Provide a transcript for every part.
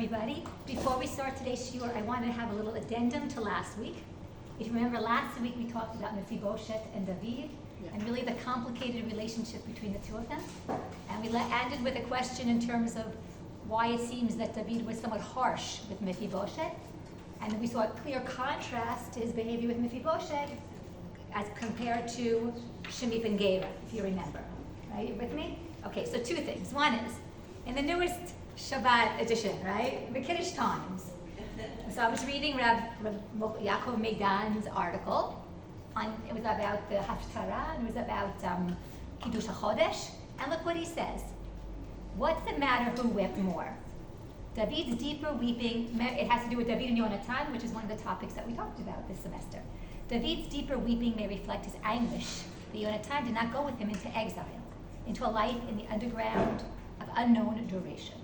Everybody, before we start today's shiur, I wanted to have a little addendum to last week. If you remember, last week we talked about Mephibosheth and David, and really the complicated relationship between the two of them. And we ended with a question in terms of why it seems that David was somewhat harsh with Mephibosheth, and we saw a clear contrast to his behavior with Mephibosheth as compared to Shimi ben Gera, if you remember. Right, you with me? Okay, so two things. One is, in the newest Shabbat edition, right? The Kiddush Times. So I was reading Rav Yaakov Meidan's article. It was about the Haftarah, and it was about Kiddush HaChodesh. And look what he says. What's the matter who wept more? David's deeper weeping, it has to do with David and Yonatan, which is one of the topics that we talked about this semester. David's deeper weeping may reflect his anguish that Yonatan did not go with him into exile, into a life in the underground of unknown duration.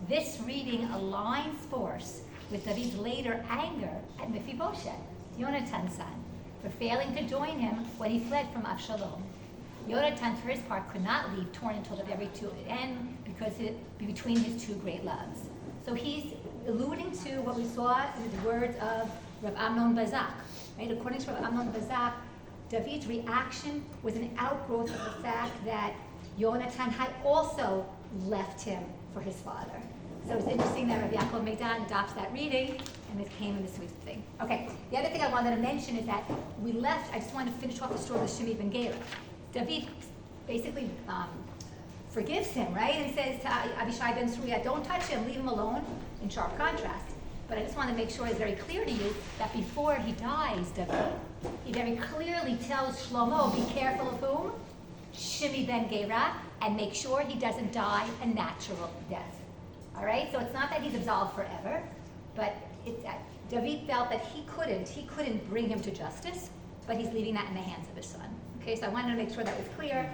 This reading aligns force with David's later anger at Mephibosheth, Yonatan's son, for failing to join him when he fled from Avshalom. Yonatan, for his part, could not leave, torn until the very end, because between his two great loves. So he's alluding to what we saw in the words of Rav Amnon Bazak. Right? According to Rav Amnon Bazak, David's reaction was an outgrowth of the fact that Yonatan had also left him for his father. So it's interesting that Rabbi Yaakov Meidan adopts that reading, and it came in the sweet thing. Okay, the other thing I wanted to mention is that I just wanted to finish off the story with Shimi ben Gera. David basically forgives him, right? And says to Abishai ben Zeruiah, don't touch him, leave him alone, in sharp contrast. But I just want to make sure it's very clear to you that before he dies, David, he very clearly tells Shlomo, be careful of whom? Shimi ben Gera, and make sure he doesn't die a natural death. All right, so it's not that he's absolved forever, but David felt that he couldn't bring him to justice, but he's leaving that in the hands of his son. Okay, so I wanted to make sure that was clear.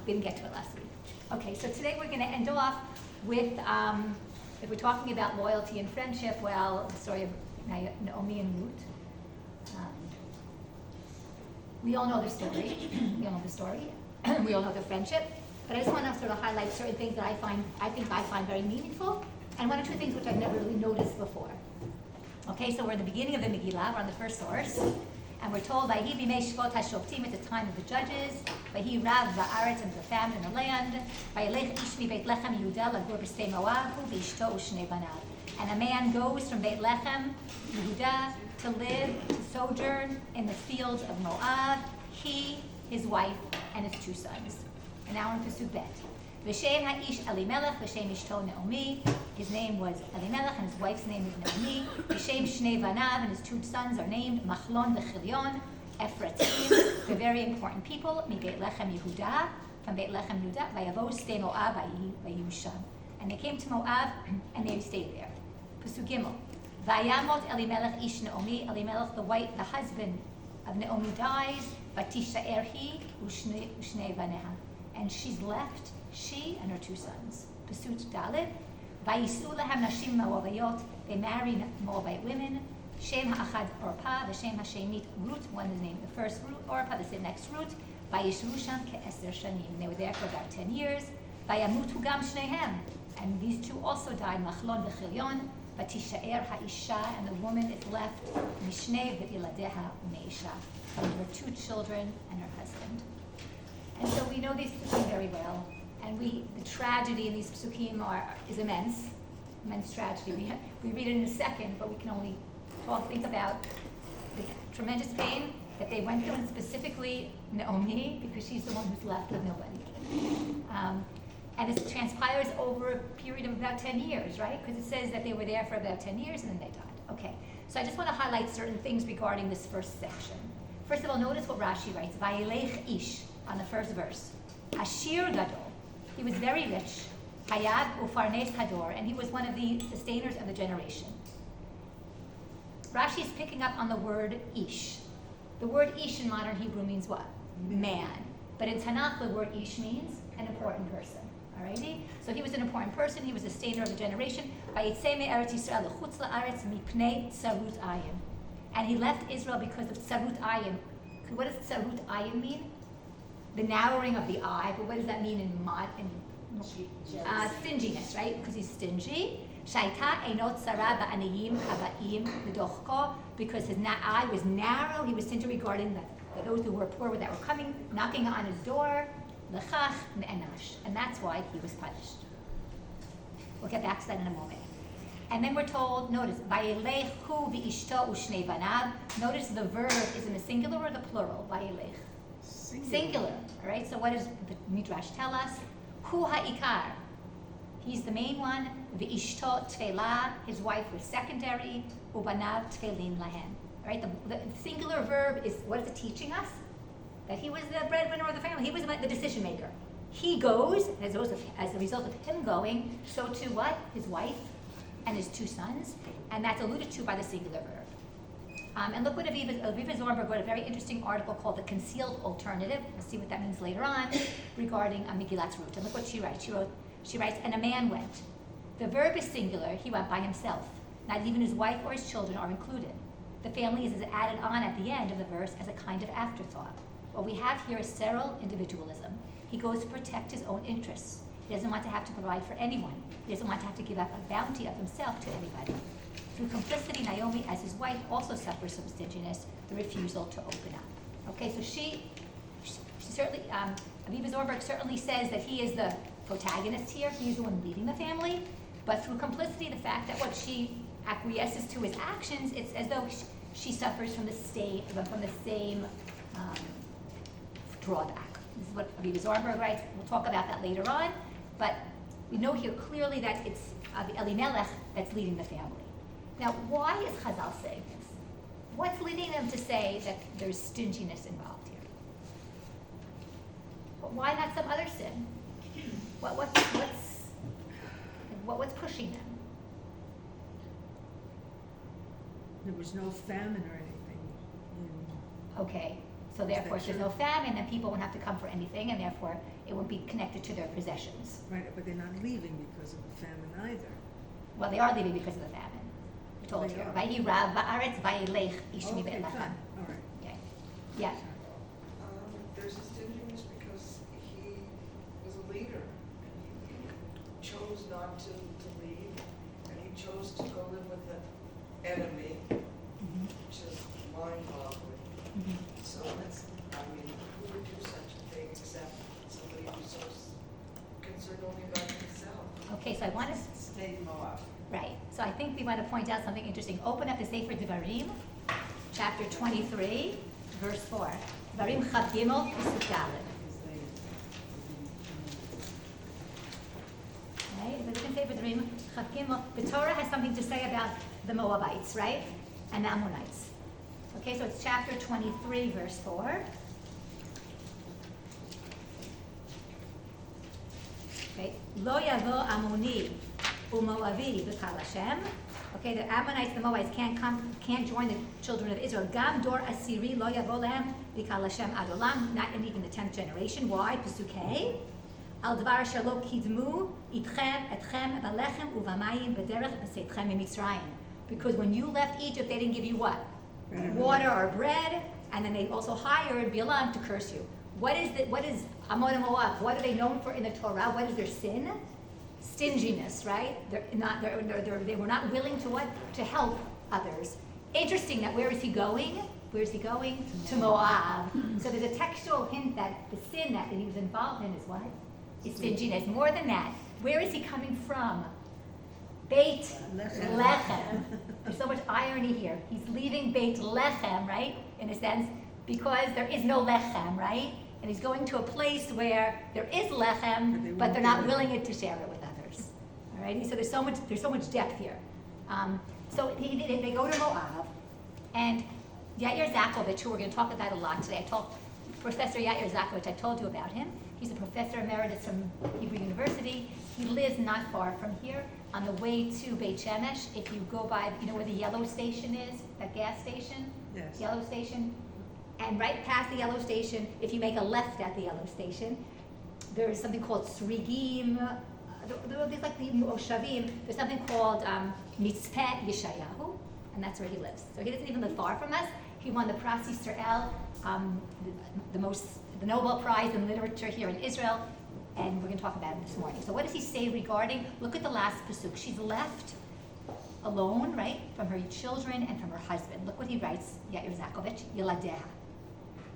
Didn't get to it last week. Okay, so today we're going to end off with, if we're talking about loyalty and friendship, well, the story of Naomi and Ruth. We all know the story. We all know the story. We all know the friendship. But I just want to sort of highlight certain things that I think I find very meaningful, and one or two things which I've never really noticed before. Okay, so we're at the beginning of the Megillah, we're on the first source, and we're told, Vahi bimei shvot hashoftim, at the time of the judges, Vahi rav va'aretz, and the famine in the land, Vayelech ish mi Beit Lechem Yehuda lagur b'snei Moab, hu v'ishto u'shnei banav. And a man goes from Beit Lechem Yehuda to live, to sojourn in the fields of Moab, he, his wife, and his two sons. And now we're in Pasuk Bet. V'shem ha'ish Elimelech, v'shem ishto Naomi. His name was Elimelech, and his wife's name is Naomi. V'shem shnei vanav, and his two sons are named Machlon v'Chilion, Ephratim, the very important people, mi Beit Lechem Yehuda, from Beit Lechem Yehuda, v'yavo stei Moab v'yusham. And they came to Moab, and they stayed there. Pasuk Gimel. V'yamot Elimelech ish Naomi. Elimelech, the husband of Naomi, dies. V'tishaer hi u'shnei vaneha. And she's left, she and her two sons. Pasuk Dalet. Vayisu lahem nashim Moabiyot. They married Moabite women. Shem ha'achad Orpah, the Shem ha'shemit Ruth. One is named the first Ruth, Orpah, the next Ruth. Vayishru sham ke'eser shanim. They were there for about 10 years. Vayamutu gam shnehem. And these two also died. Machlon v'chilion. Vatishaer ha'isha, and the woman is left. Mishnei v'iladeha u'meisha, from her two children and her husband. And so we know these psukim very well, and the tragedy in these psukim is immense tragedy. We read it in a second, but we can only think about the tremendous pain that they went through, and specifically Naomi, because she's the one who's left with nobody. And it transpires over a period of about 10 years, right? Because it says that they were there for about 10 years and then they died. Okay, so I just want to highlight certain things regarding this first section. First of all, notice what Rashi writes, Vayelech ish, on the first verse. Ashir gadol, he was very rich. Hayad ufarnes hador, and he was one of the sustainers of the generation. Rashi is picking up on the word ish. The word ish in modern Hebrew means what? Man. But in Tanakh, the word ish means an important person. Alrighty? So he was an important person, he was a sustainer of the generation. Vayitzei me'eretz Yisrael l'chutz la'aretz mipnei tzarut ayim. And he left Israel because of tzarut ayim. What does tzarut ayim mean? The narrowing of the eye, but what does that mean in stinginess, right? Because he's stingy. Shaita einot tzara ba'aniyim haba'im l'dochko, because his eye was narrow, he was stingy regarding those who were poor that were coming, knocking on his door. L'chach ne'enash, and that's why he was punished. We'll get back to that in a moment. And then we're told, notice, vayelech hu v'ishto u'shnei banav. Notice the verb is in the singular or the plural, vayelech? Singular. All right, so what does the Midrash tell us? Hu ha'ikar. He's the main one. V'ishto tfela. His wife was secondary. Ubanav tfelin lahen. All right, the singular verb is, what is it teaching us? That he was the breadwinner of the family. He was the decision maker. He goes, as a result of him going, so too what? His wife and his 2 sons. And that's alluded to by the singular verb. And look what Aviva Zornberg wrote a very interesting article called The Concealed Alternative. We'll see what that means later on regarding Megillat's root. And look what she writes. She writes, and a man went. The verb is singular. He went by himself. Not even his wife or his children are included. The family is added on at the end of the verse as a kind of afterthought. What we have here is sterile individualism. He goes to protect his own interests. He doesn't want to have to provide for anyone. He doesn't want to have to give up a bounty of himself to anybody. Through complicity, Naomi, as his wife, also suffers from stinginess, the refusal to open up. Okay, so she certainly, Aviva Zornberg certainly says that he is the protagonist here. He's the one leading the family. But through complicity, the fact that what she acquiesces to his actions, it's as though she suffers from the same drawback. This is what Aviva Zornberg writes. We'll talk about that later on. But we know here clearly that it's Elimelech that's leading the family. Now, why is Chazal saying this? What's leading them to say that there's stinginess involved here? But why not some other sin? What's pushing them? There was no famine or anything. Okay, so therefore if there's no famine, then people won't have to come for anything, and therefore it won't be connected to their possessions. Right, but they're not leaving because of the famine either. Well, they are leaving because of the famine. We're told They here. are. Vayhi rav va'aretz vayilech ish Okay, mibeit lachem. fine, all right. Okay. Yeah. There's a stinginess because he was a leader, and he chose not to lead, and he chose to go live with the enemy, which is mind-boggling. So it's, who would do such a thing except somebody who's so concerned only about himself? Okay, so I want to, Stay in Moab. right, so I think we want to point out something interesting. Open up the Sefer Devarim, chapter 23, verse 4. Devarim Chav Gimel, Pasuk Daled. Right, if you can say Devarim Chav Gimel, the Torah has something to say about the Moabites, right, and the Ammonites. Okay, so it's chapter 23, verse 4. Okay, Lo yavo Ammoni u'Moavi b'Kal Hashem. Okay, the Ammonites, the Moabites can't join the children of Israel. Gam dor asiri lo yavo lehem b'Kal Hashem ad olam. Not in even the 10th generation. Why? Pesukei. Al dvar shelo kidmu itchem etchem b'lechem u'v'mayim b'derech b'seitchem miMitzrayim. Because when you left Egypt, they didn't give you what? Water or bread, and then they also hired Balaam to curse you. What is Ammon and Moab? What are they known for in the Torah? What is their sin? Stinginess, right? They were not willing to what? To help others. Interesting that where is he going? Where is he going? To Moab. So there's a textual hint that the sin that he was involved in is what? Is stinginess. More than that, where is he coming from? Beit Lechem. There's so much irony here. He's leaving Beit Lechem, right? In a sense, because there is no Lechem, right? And he's going to a place where there is Lechem, but they're not willing to share it with others. All right? So there's so much depth here. So they go to Moab, and Yair Zakovich, who we're going to talk about a lot today. I told Professor Yair Zakovich, I told you about him. He's a professor emeritus from Hebrew University. He lives not far from here. On the way to Beit Shemesh, if you go by, you know where the yellow station is, that gas station? Yes. Yellow station. And right past the yellow station, if you make a left at the yellow station, there's something called Srigim, there's like the Moshavim, there's something called Mitzpeh Yeshayahu, and that's where he lives. So he doesn't even live far from us. He won the Pras Yisrael, the Nobel Prize in Literature here in Israel, and we're going to talk about it this morning. So what does he say regarding, look at the last pasuk. She's left alone, right, from her children and from her husband. Look what he writes, Yair Zakovich, Yeladeha.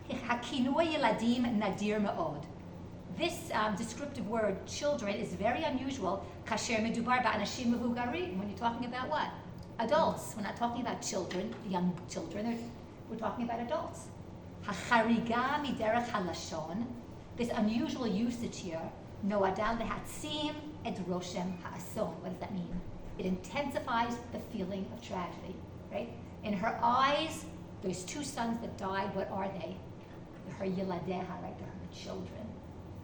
Hakinoi yeladim nadir ma'od. This descriptive word, children, is very unusual. Kasher medubar ba'anashim mevugarim. When you're talking about what? Adults. We're not talking about children, young children. We're talking about adults. Hachariga miderech halashon. This unusual usage here, noadal lehatzim et roshem ha'ason. What does that mean? It intensifies the feeling of tragedy, right? In her eyes, there's two sons that died. What are they? Her yiladeha, right? They're her children,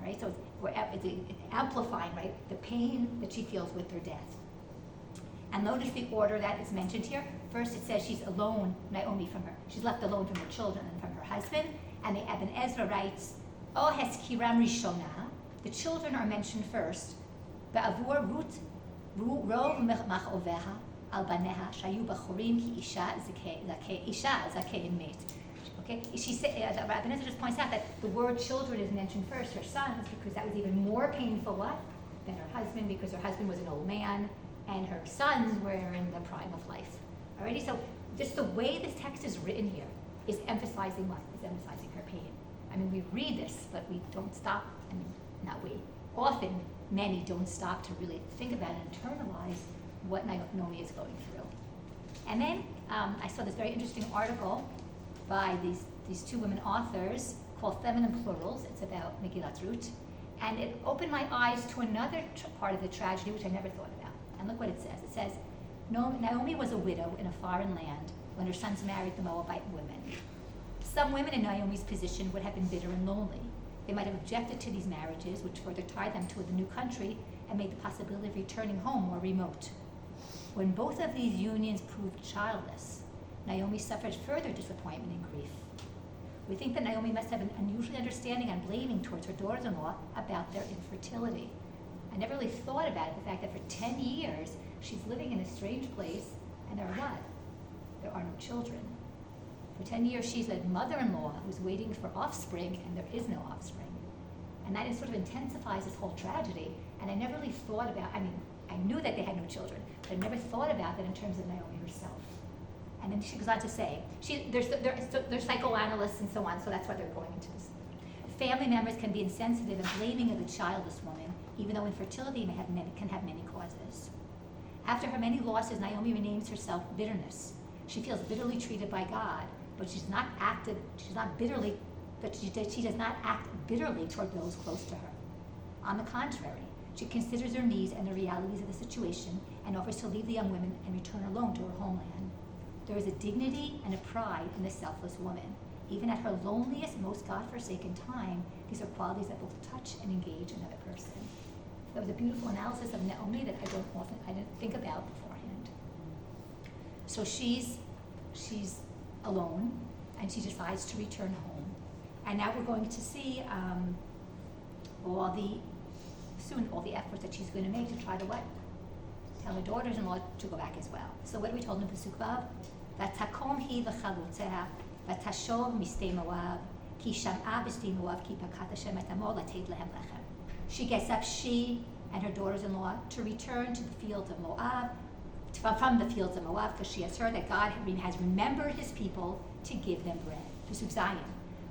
right? So it's amplifying, right? The pain that she feels with their death. And notice the order that is mentioned here. First, it says she's alone, Naomi, from her. She's left alone from her children and from her husband. And the Ibn Ezra writes, O heskiram rishona. The children are mentioned first. Ba'avur Ruth, rov machoveha al baneha shayu bachorim ki isha zakein met. Okay, she said, Ibn Ezra just points out that the word children is mentioned first, her sons, because that was even more painful, what? Than her husband, because her husband was an old man, and her sons were in the prime of life. Alrighty, so just the way this text is written here is emphasizing what? Is emphasizing her pain. I mean, we read this, but we don't stop, I mean, not we. Often, many don't stop to really think about and internalize what Naomi is going through. And then I saw this very interesting article by these two women authors called Feminine Plurals. It's about Megillat Ruth. And it opened my eyes to another part of the tragedy, which I never thought about. And look what it says. It says, Naomi was a widow in a foreign land when her sons married the Moabite women. Some women in Naomi's position would have been bitter and lonely. They might have objected to these marriages, which further tied them to the new country and made the possibility of returning home more remote. When both of these unions proved childless, Naomi suffered further disappointment and grief. We think that Naomi must have an unusually understanding and blaming towards her daughters-in-law about their infertility. I never really thought about it, the fact that for 10 years, she's living in a strange place, and there are what? There are no children. For 10 years, she's a mother-in-law who's waiting for offspring, and there is no offspring. And that sort of intensifies this whole tragedy, and I never really thought about, I mean, I knew that they had no children, but I never thought about that in terms of Naomi herself. And then she goes on to say, there's psychoanalysts and so on, so that's why they're going into this. Family members can be insensitive and blaming of the childless woman, even though infertility can have many causes. After her many losses, Naomi renames herself bitterness. She feels bitterly treated by God, but she does not act bitterly toward those close to her. On the contrary, she considers her needs and the realities of the situation and offers to leave the young women and return alone to her homeland. There is a dignity and a pride in the selfless woman. Even at her loneliest, most God-forsaken time, these are qualities that both touch and engage another person. That was a beautiful analysis of Naomi that I didn't think about beforehand. So she's alone, and she decides to return home. And now we're going to see all the efforts that she's going to make to try to what? Tell her daughters-in-law to go back as well. So what are we told in Pasuk Vav? V'takom hi v'chalutzeha v'tashov mistei Moab ki sham'a b'stei Moab ki pakat Hashem et Amor latet lehem lechem. She gets up, she and her daughters-in-law, to return to the fields of Moab, from the fields of Moab, because she has heard that God has remembered his people to give them bread. Pasuk Zayin.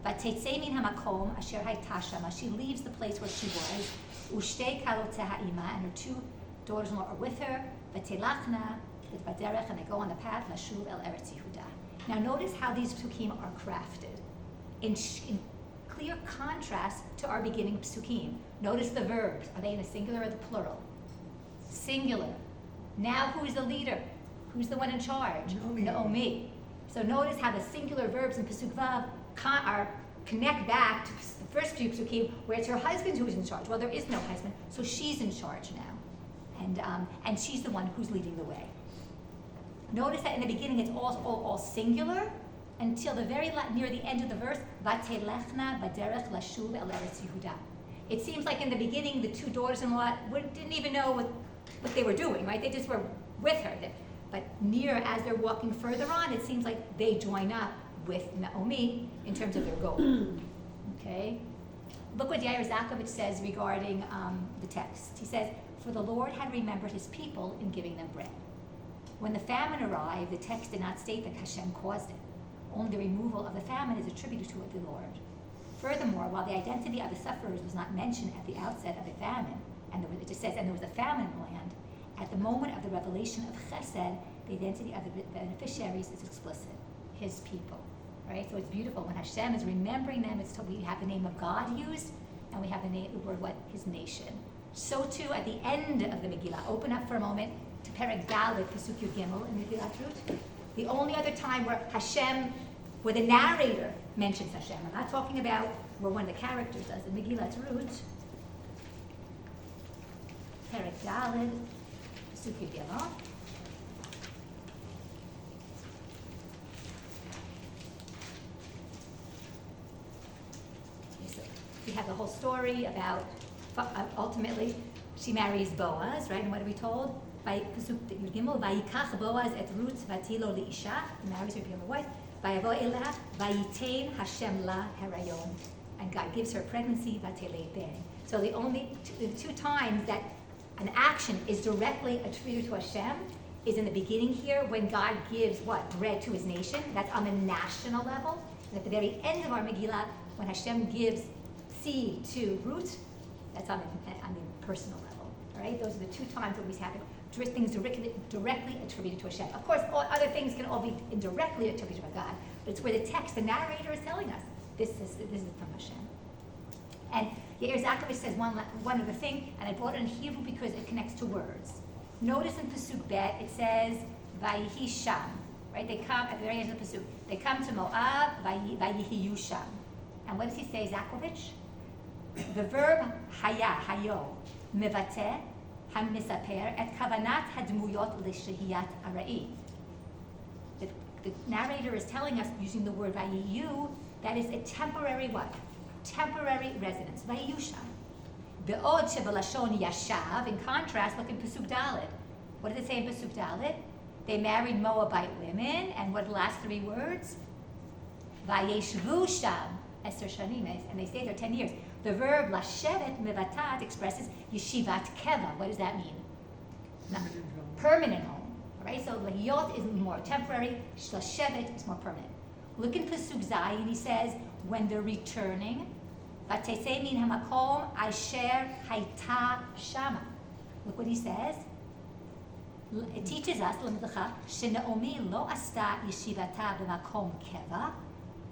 V'tetzei min hamakom asher hayta shama. She leaves the place where she was. Ushtei kalotzeha ima, and her two daughters-in-law are with her. V'telachna v'baderech, and they go on the path lashuv el eretz Yehuda. Now notice how these psukim are crafted in clear contrast to our beginning psukim. Notice the verbs. Are they in the singular or the plural? Singular. Now who is the leader? Who's the one in charge? Naomi. So notice how the singular verbs in Pasuk Vav connect back to the first few psukim, where it's her husband who's in charge. Well, there is no husband, so she's in charge now. And she's the one who's leading the way. Notice that in the beginning it's all singular, until the very near the end of the verse, Vatelechna baderech lashuv el eretz Yehuda. It seems like in the beginning the two daughters-in-law didn't even know what they were doing, right? They just were with her. But as they're walking further on, it seems like they join up with Naomi in terms of their goal. Okay? look what Yair Zakovich says regarding the text. He says, "For the Lord had remembered his people in giving them bread. When the famine arrived, the text did not state that Hashem caused it. Only the removal of the famine is attributed to the Lord. Furthermore, while the identity of the sufferers was not mentioned at the outset of the famine, it just says, and there was a famine in the land, at the moment of the revelation of Chesed, the identity of the beneficiaries is explicit, his people." Right? So it's beautiful when Hashem is remembering them. We have the name of God used, and we have the word what? His nation. So too at the end of the Megillah. Open up for a moment to Perek Dalet, Pasuk Yud Gimel in Megillat Ruth. The only other time where the narrator mentions Hashem. I'm not talking about where one of the characters does. In Megillat Ruth, Perek Dalet, Pasuk Yud Gimel. We have the whole story about, ultimately, she marries Boaz, right? And what are we told? By Pasuk Yud Gimel, "Vayikach Boaz et Ruth vatilo liisha," he marries her, become a wife. "Vayavo elach, vayitain Hashem la herayon," and God gives her pregnancy, vatele ben. So the two times that an action is directly attributed to Hashem is in the beginning here, when God gives what? Bread to his nation. That's on the national level. And at the very end of our Megillah, when Hashem gives seed to Ruth, that's on the personal level. All right, those are the two times that we have things directly attributed to Hashem. Of course, all other things can all be indirectly attributed to God, but it's where the text, the narrator, is telling us this is from Hashem. And Yair Zakovich says one other thing, and I brought it in Hebrew because it connects to words. Notice in Pasuk Bet it says Vayihi Sham. Right, they come at the very end of the Pasuk. They come to Moab, Vayihiyu Sham. And what does he say, Zakovich? The verb hayo, mevate, hamisaper, et kavanat hadmuyot l'shehiyat ara'i. The narrator is telling us, using the word vayiyu, that is a temporary what? Temporary residence. Vayiyu sham. Be'od shebalashon yashav, in contrast, look in Pasuk Dalet. What does it say in Pasuk Dalet? They married Moabite women, and what are the last three words? Vayeshvu sham, Esther Shanimes, and they stayed there 10 years. The verb lashevet mevatat expresses yeshivat keva. What does that mean? Permanent home. Right? So lahiyot is more temporary. Lashevet is more permanent. Look in Pasuk Zayin. He says when they're returning, vatesei min hamakom asher hayta shama. Look what he says. It teaches us sheNaomi lo asta yeshivata b'makom keva,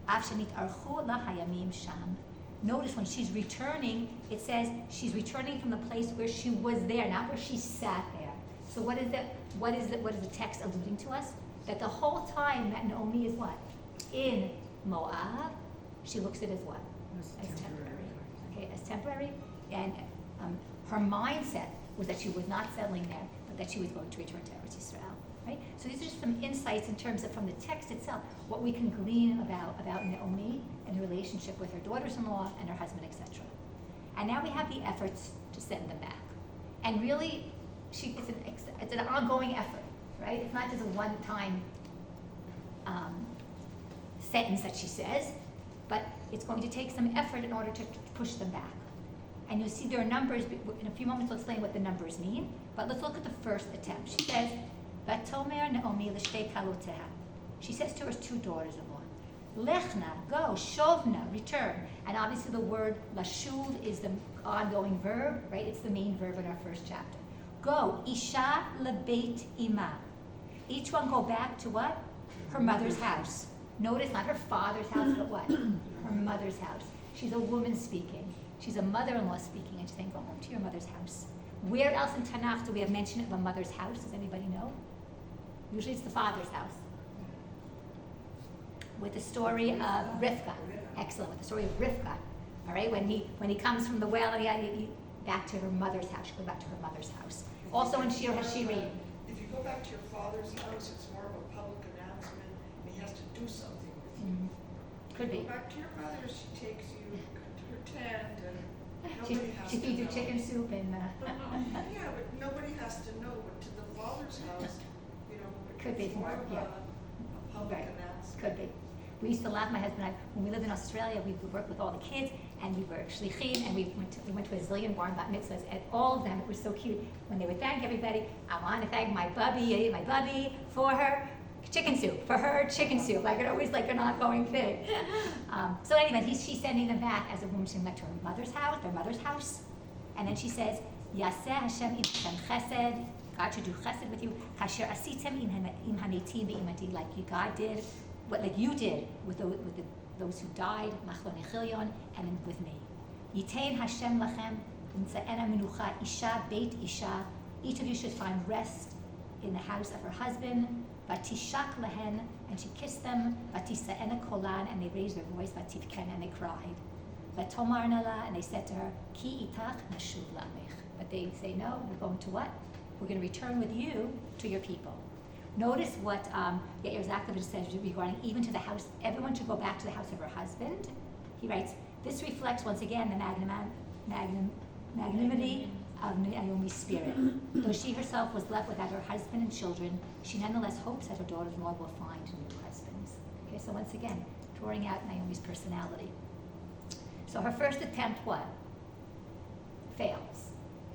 af shenit'archu lahayamim sham. Notice when she's returning, it says she's returning from the place where she was there, not where she sat there. So what is the text alluding to us? That the whole time that Naomi is what? In Moab, she looks at it as what? As temporary. Okay, as temporary. And her mindset was that she was not settling there, but that she was going to return to Eretz Yisrael. Right? So these are just some insights in terms of, from the text itself, what we can glean about Naomi and her relationship with her daughters-in-law and her husband, etc. And now we have the efforts to send them back. And really, it's an ongoing effort, right? It's not just a one-time sentence that she says, but it's going to take some effort in order to push them back. And you'll see there are numbers. In a few moments, we'll explain what the numbers mean. But let's look at the first attempt. She says, "Vatomer Naomi l'shtei kaloteha." She says to her two daughters-in-law, "Lechna, go, shovna, return." And obviously the word lashuv is the ongoing verb, right? It's the main verb in our first chapter. Go, isha lebeit ima. Each one go back to what? Her mother's house. Notice not her father's house, but what? Her mother's house. She's a woman speaking. She's a mother-in-law speaking, and she's saying, go home to your mother's house. Where else in Tanakh do we have mention of a mother's house? Does anybody know? Usually it's the father's house. With the story of Rivka. Excellent. With the story of Rivka. All right, when he comes from the well, he back to her mother's house. She goes back to her mother's house. Also in Shir HaShirim. If you go back to your father's house, it's more of a public announcement, and he has to do something with you. Mm-hmm. Could be. Go back to your mother's, she takes you to her tent, and nobody has She to feeds you know. chicken soup and. Yeah, but nobody has to know. But to the father's house, Could be it's more more, of yeah. a public Right. announcement. Could be. We used to laugh, my husband and I, when we lived in Australia, we would work with all the kids, and we were shlichim, and we went to a zillion bar and bat mitzvahs, and all of them, it was so cute. When they would thank everybody, I want to thank my bubby for her chicken soup, like it always like an ongoing thing. So anyway, she's sending them back as a woman. She went to her mother's house, and then she says, Yaseh Hashem imchem chesed, God should do chesed with you, kasher asitem im hanetim be'imati, like God did, like you did with those who died, machlon echilyon, and with me. Yitain Hashem lachem, imtzaena menucha, isha beit isha, each of you should find rest in the house of her husband. Vatishak lehen, and she kissed them. Vatisaena kolan, and they raised their voice. Vativken, and they cried. Vatomar nala, and they said to her, Ki itach nashuv la'amech. But they say, no, we're going to what? We're going to return with you to your people. Notice what Yair Zakovich says regarding even to the house. Everyone should go back to the house of her husband. He writes, this reflects once again the magnanimity of Naomi's spirit. Though she herself was left without her husband and children, she nonetheless hopes that her daughters-in-law will find new husbands. Okay, so once again, drawing out Naomi's personality. So her first attempt, what? Fails.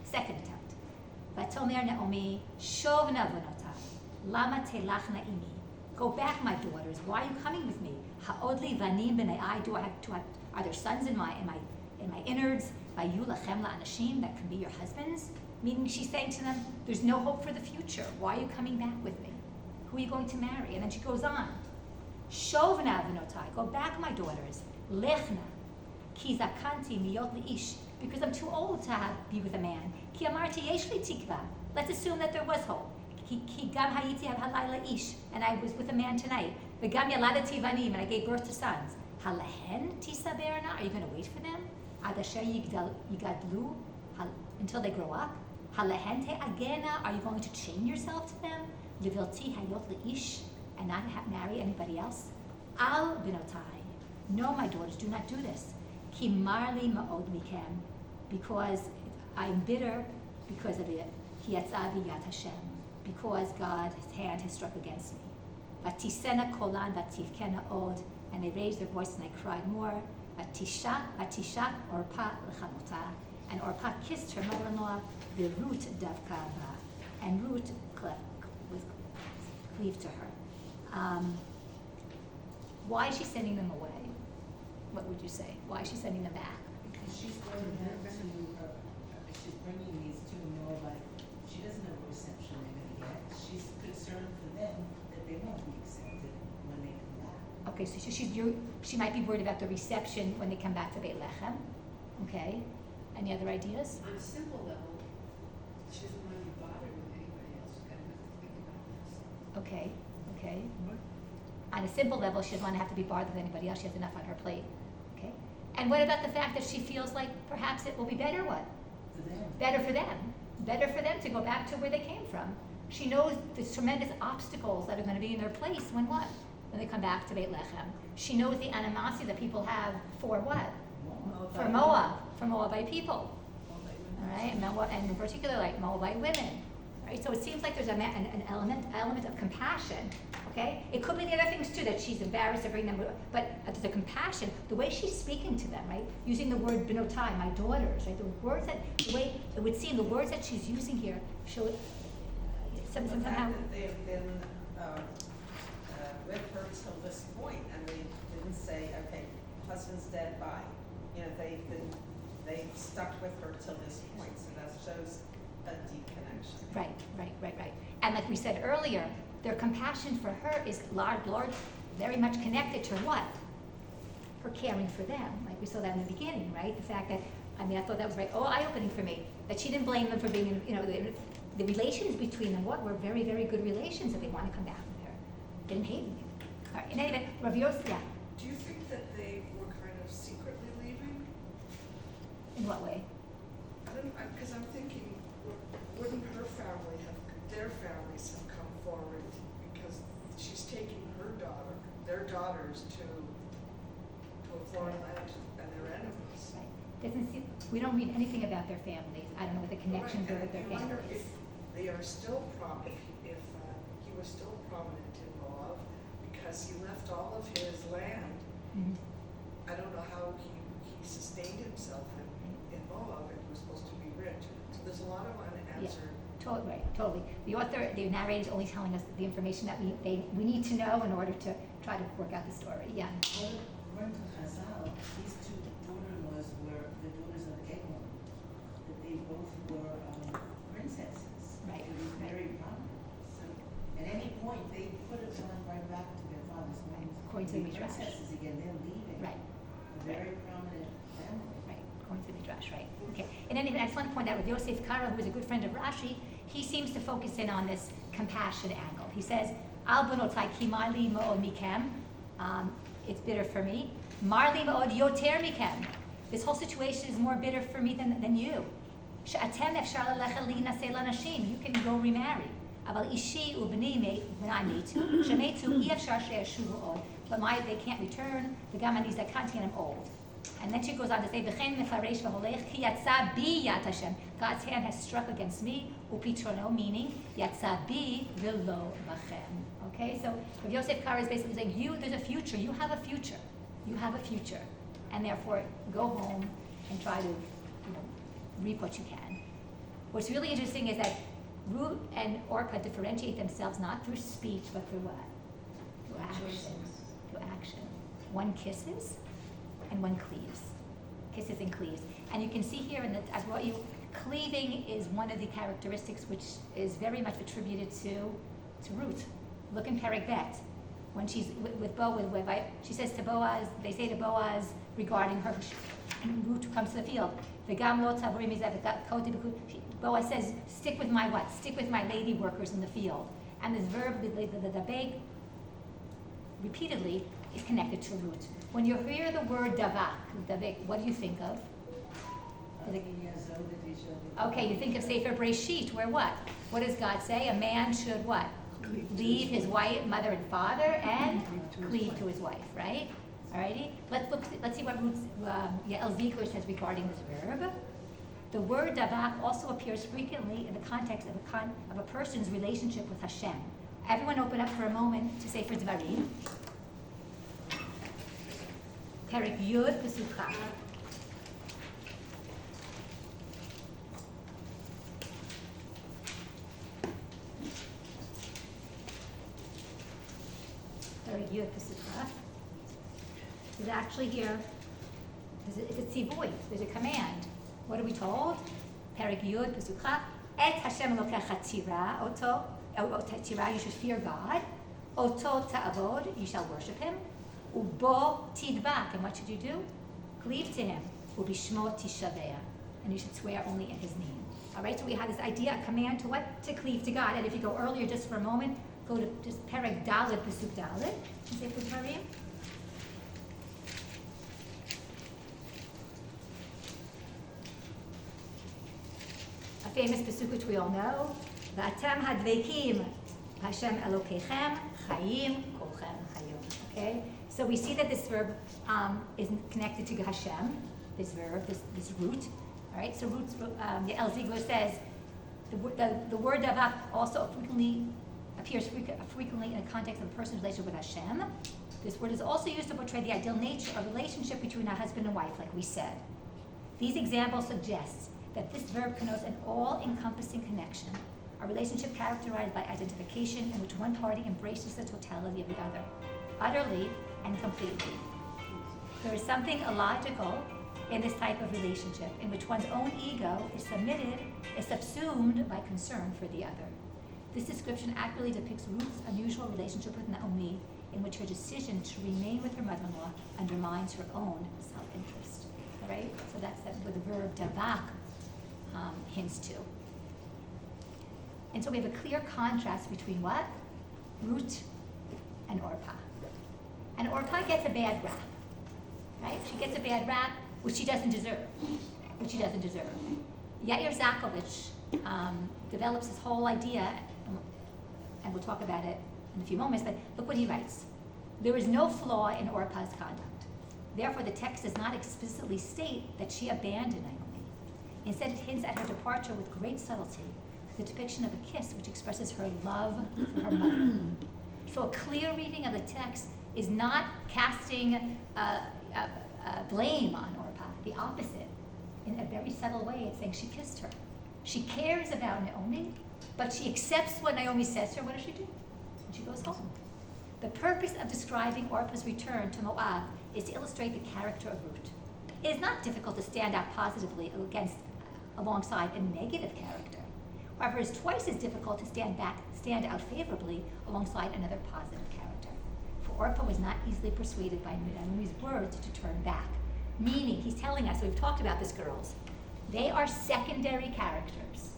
Second attempt. Vatomer Naomi, Shov navonota, lama telachna imi. Go back, my daughters. Why are you coming with me? Ha'odli vanim b'nei, are there sons in my innards? Vayulachem la'anashim, that can be your husbands? Meaning she's saying to them, there's no hope for the future. Why are you coming back with me? Who are you going to marry? And then she goes on. Shovna v'notai, go back, my daughters. Lechna, ki zakanti miyot li'ish, because I'm too old to be with a man. Ki amarti yesh li tikva, let's assume that there was hope. Ki gam hayiti halayla ish, and I was with a man tonight. V'gam yaladati vanim, and I gave birth to sons. Halehen tisa berana, are you going to wait for them? Adasher yigadlu, until they grow up. Halehente agena, are you going to chain yourself to them? Livilti hayot leish, and not marry anybody else. Al binotai, no, my daughters, do not do this. Ki marli ma'od mikem, because I am bitter because of it. Ki yatzavi yad Hashem, because God's hand has struck against me. Vatisena kolan vativkena od, and they raised their voice and they cried more. Vatishat Orpa lechamota, and Orpa kissed her mother-in-law, the root davka, and Ruth was cleaved to her. Why is she sending them away? What would you say? Why is she sending them back? Because she's going to, she's bringing these two Moabite, she doesn't know what reception they're going to get. She's concerned for them that they won't be accepted when they come back. Okay, so she might be worried about the reception when they come back to Beit Lechem. Okay, any other ideas? On a simple level, she doesn't want to be bothered with anybody else. She's got enough to think about this. Okay. What? On a simple level, she doesn't want to have to be bothered with anybody else. She has enough on her plate. Okay. And what about the fact that she feels like perhaps it will be better? What? For them. Better for them. Better for them to go back to where they came from. She knows the tremendous obstacles that are going to be in their place when what? When they come back to Beit Lechem. She knows the animosity that people have for what? For Moab, for Moabite people. All right, and in particular, like Moabite women. Right, so it seems like there's an element of compassion. Okay, it could be the other things too, that she's embarrassed to bring them, but the compassion, the way she's speaking to them, right, using the word binotai, my daughters, right, the way it would seem, the words that she's using here show somehow. The fact that they've been with her till this point, and they didn't say, okay, husband's dead, bye. You know, they've stuck with her till this point, so that shows a deep connection. Right. And like we said earlier, their compassion for her is large, very much connected to what? Her caring for them, like we saw that in the beginning, right? The fact that, I thought that was very eye-opening for me, that she didn't blame them for being, the relations between them, were very, very good relations that they want to come back with her. Didn't hate me. All right, in any event, Rav Yosef, yeah. Do you think that they were kind of secretly leaving? In what way? Because I'm thinking, wouldn't their families have come forward, because she's taking their daughters to a foreign land and their enemies. Right. We don't read anything about their families. I don't know what the connections are with their I wonder families. if they are still prominent, if he was still prominent in Moab, because because he left all of his land. Mhm. I don't know how he sustained himself in Moab, and he was supposed to be rich. So there's a lot of unanswered. Right, totally. The author, the narrator is only telling us the information that we need to know in order to try to work out the story. Yeah. According to Chazal, these two daughter-in-laws were the daughters of Eglon, that they both were princesses. Right, It was right. very prominent. So at any point, they put it on right back to their father's names. According to the Midrash. Princesses again, they're leaving. Right. A very prominent family. Right, according to the Midrash, right. Okay. In any event, I just want to point out with Yosef Karo, who is a good friend of Rashi, he seems to focus in on this compassion angle. He says, Al bunotai ki marli ma'od mikem, it's bitter for me. Marli ma'od yoter mikem. This whole situation is more bitter for me than you. She'atem efshar lelecha linaseh lanashim. You can go remarry. Aval ishi ubni b'nai metu. Shemetu I efshar she'eshuvu od. But they can't return. The gamaniz that can't get him old. And then she goes on to say, "V'chein mefaresh v'holech ki yatsa bi yat Hashem." God's hand has struck against me. Upitrono, meaning yatsa bi v'lo b'chem. Okay, so Yosef Karo is basically saying, there's a future. You have a future. You have a future, and therefore go home and try to, reap what you can. What's really interesting is that Ruth and Orpah differentiate themselves not through speech, but through what? Through action. Through action. One kisses, and one cleaves. Kisses and cleaves. And you can see here as what cleaving is one of the characteristics which is very much attributed to Ruth. Look in Perek Bet. When she's with Boaz, she says to Boaz, they say to Boaz regarding her, Ruth comes to the field. Boaz says, stick with my what? Stick with my lady workers in the field. And this verb, the beg, repeatedly is connected to Ruth. When you hear the word davak, what do you think of? Okay, you think of Sefer Breshit, where what? What does God say? A man should what? Leave his wife, mother and father, and cleave to his wife, right? Alrighty? Let's see what Ruth Yael Ziegler says regarding this verb. The word davak also appears frequently in the context of a person's relationship with Hashem. Everyone open up for a moment to Sefer Dvarim. Perek Yud Pasuk Chaf. Perek Yud Pasuk Chaf. There's actually here, it's a tzivui, there's a command. What are we told? Perek Yud Pasuk Chaf. Et Hashem Elokecha tzira, oto, tzira, you should fear God. Oto ta'avod, you shall worship Him. Ubo tidbak, and what should you do? Cleave to him. Ubishmo tishavea, and you should swear only in his name. All right, so we have this idea, a command to what? To cleave to God. And if you go earlier just for a moment, go to just Perek Dalet, Pasuk Dalet, and say Putarim. A famous Pasuk which we all know. V'atem hadvekim Hashem Elokeichem chayim kolchem hayom. Okay? So we see that this verb is connected to Hashem, this verb, this root. All right, so roots, Yael Ziegler says, the word davak also appears frequently in the context of a person's relationship with Hashem. This word is also used to portray the ideal nature of relationship between a husband and wife, like we said. These examples suggest that this verb connotes an all-encompassing connection, a relationship characterized by identification in which one party embraces the totality of the other, utterly and completely. There is something illogical in this type of relationship in which one's own ego is subsumed by concern for the other. This description accurately depicts Ruth's unusual relationship with Naomi, in which her decision to remain with her mother-in-law undermines her own self-interest. All right? So that's what the verb davak hints to. And so we have a clear contrast between what? Ruth and Orpah. And Orpah gets a bad rap, right? She gets a bad rap, which she doesn't deserve. Yair Zakovich develops this whole idea, and we'll talk about it in a few moments, but look what he writes. There is no flaw in Orpah's conduct. Therefore, the text does not explicitly state that she abandoned Naomi. Instead, it hints at her departure with great subtlety, the depiction of a kiss which expresses her love for her mother. So a clear reading of the text is not casting blame on Orpah. The opposite. In a very subtle way, it's saying she kissed her. She cares about Naomi, but she accepts what Naomi says to her. What does she do? And she goes home. The purpose of describing Orpah's return to Moab is to illustrate the character of Ruth. It is not difficult to stand out positively alongside a negative character. However, it is twice as difficult to stand out favorably alongside another positive character. For Orpah was not easily persuaded by Naomi's words to turn back. Meaning, he's telling us, we've talked about this, girls, they are secondary characters.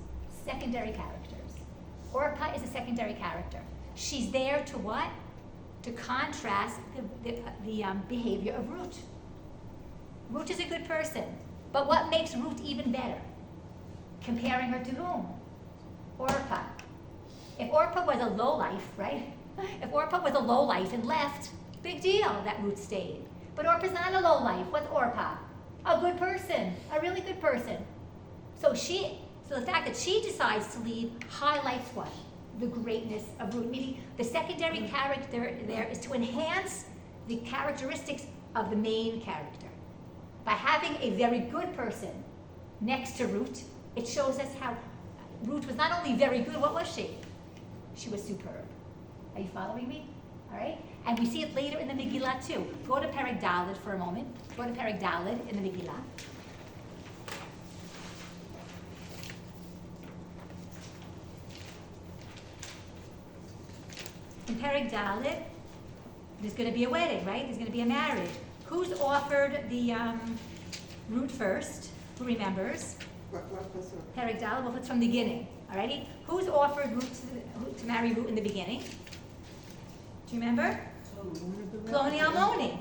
Secondary characters. Orpah is a secondary character. She's there to what? To contrast the behavior of Ruth. Ruth is a good person, but what makes Ruth even better? Comparing her to whom? Orpah. If Orpah was a lowlife, right? If Orpah was a lowlife and left, big deal that Ruth stayed. But Orpah's not a lowlife. What's Orpah? A good person, a really good person. So the fact that she decides to leave highlights what? The greatness of Ruth. Meaning the secondary character there is to enhance the characteristics of the main character. By having a very good person next to Ruth, it shows us how Ruth was not only very good, what was she? She was superb. Are you following me? All right? And we see it later in the Megillah too. Go to Perek Daled for a moment. Go to Perek Daled in the Megillah. In Perek Daled, there's going to be a wedding, right? There's going to be a marriage. Who's offered the root first? Who remembers? What was it? Perek Daled, well, it's from the beginning. Alrighty? Who's offered Ruth to marry Ruth in the beginning? Do you remember? Ploni Almoni,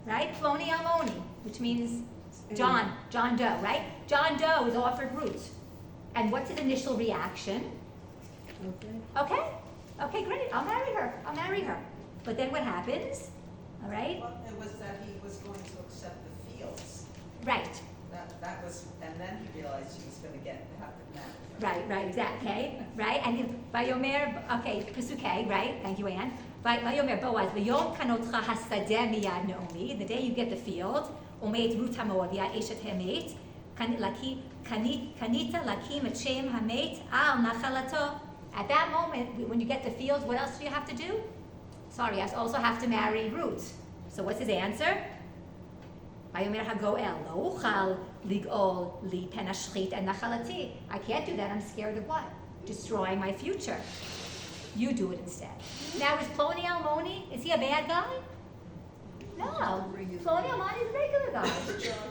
right? Ploni Almoni, which means John Doe, right? John Doe is offered Ruth. And what's his initial reaction? Okay, great, I'll marry her. But then what happens? All right? Well, it was that he was going to accept the fields. Right, That was, and then he realized he was gonna have to marry. right, exactly, okay, right? And Vayomer, okay, Pesuke, right? Thank you, Anne. Vayomer Boaz, Vayom kanotcha hasadeh miyad Naomi, the day you get the field, Omeid Ruth HaMoaviyah, Eshet Hamet, Kanita lakim et shem hamet al nachalato. At that moment, when you get the field, what else do you have to do? Sorry, I also have to marry Ruth. So what's his answer? Vayomer HaGoel, lo uchal ligol li pen hashchit and nachalati. I can't do that. I'm scared of what? Destroying my future. You do it instead. Now, is Ploni Almoni, is he a bad guy? No. Ploni Almoni is a regular guy.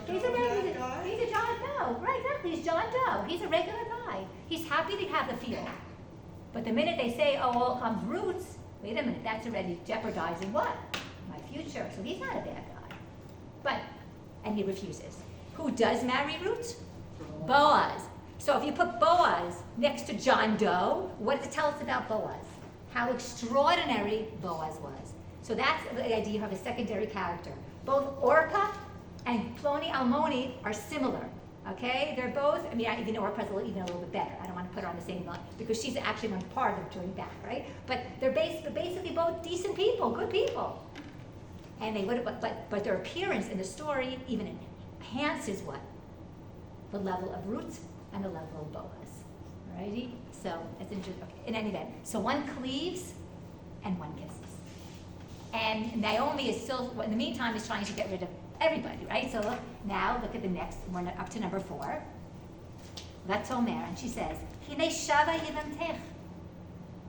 He's a John Doe. Right, exactly. He's John Doe. He's a regular guy. He's happy to have the field. But the minute they say, oh, well, comes Ruth, wait a minute, that's already jeopardizing what? My future. So he's not a bad guy. And he refuses. Who does marry Ruth? Boaz. So if you put Boaz next to John Doe, what does it tell us about Boaz? How extraordinary Boaz was. So that's the idea of a secondary character. Both Orpah and Ploni Almoni are similar. Okay? They're both, even Orpah's even a little bit better. I don't want to put her on the same line because she's actually one part of turning back, right? But they're basically both decent people, good people. And they would, but their appearance in the story even enhances what? The level of Ruth and the level of Boaz. Alrighty? So it's interesting. Okay. In any event, so one cleaves and one kisses. And Naomi is still, in the meantime, is trying to get rid of everybody, right? So now look at the next one, up to number 4. Vatomer, and she says, Hine shava yivamtech.